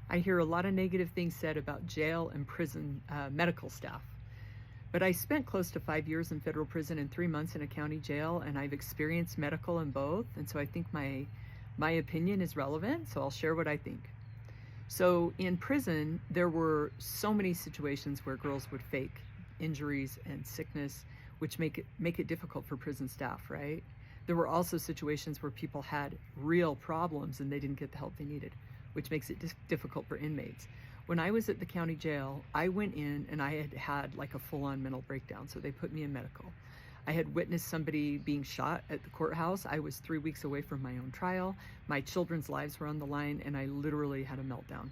I hear a lot of negative things said about jail and prison medical staff. But I spent close to 5 years in federal prison and 3 months in a county jail, and I've experienced medical in both. And so I think my opinion is relevant, so I'll share what I think. So in prison, there were so many situations where girls would fake injuries and sickness, which make it difficult for prison staff, right? There were also situations where people had real problems and they didn't get the help they needed, which makes it difficult for inmates. When I was at the county jail, I went in and I had like a full-on mental breakdown, so they put me in medical. I had witnessed somebody being shot at the courthouse. I was 3 weeks away from my own trial. My children's lives were on the line, and I literally had a meltdown.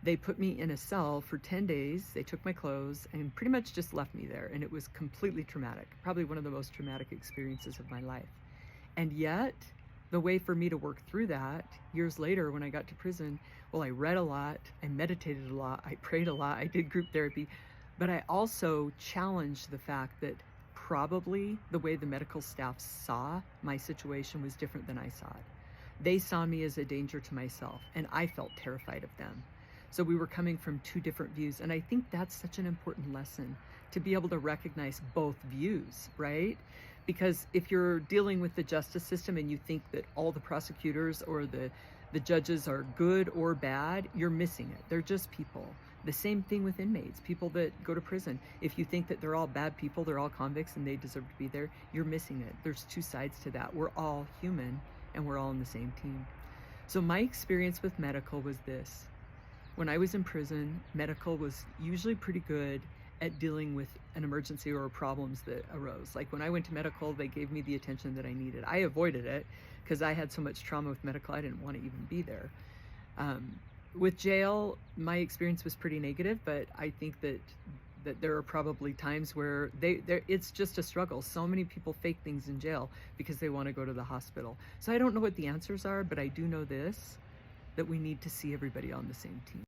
They put me in a cell for 10 days. They took my clothes and pretty much just left me there, and it was completely traumatic, probably one of the most traumatic experiences of my life. And yet, the way for me to work through that years later when I got to prison, well, I read a lot, I meditated a lot, I prayed a lot, I did group therapy, but I also challenged the fact that probably the way the medical staff saw my situation was different than I saw it. They saw me as a danger to myself, and I felt terrified of them. So we were coming from two different views, and I think that's such an important lesson, to be able to recognize both views, right? Because if you're dealing with the justice system and you think that all the prosecutors or the judges are good or bad, you're missing it. They're just people. The same thing with inmates, people that go to prison. If you think that they're all bad people, they're all convicts and they deserve to be there, you're missing it. There's two sides to that. We're all human and we're all on the same team. So my experience with medical was this. When I was in prison, medical was usually pretty good at dealing with an emergency or problems that arose. Like when I went to medical, they gave me the attention that I needed. I avoided it because I had so much trauma with medical, I didn't want to even be there. With jail, my experience was pretty negative, but I think that there are probably times where it's just a struggle. So many people fake things in jail because they want to go to the hospital. So I don't know what the answers are, but I do know this, that we need to see everybody on the same team.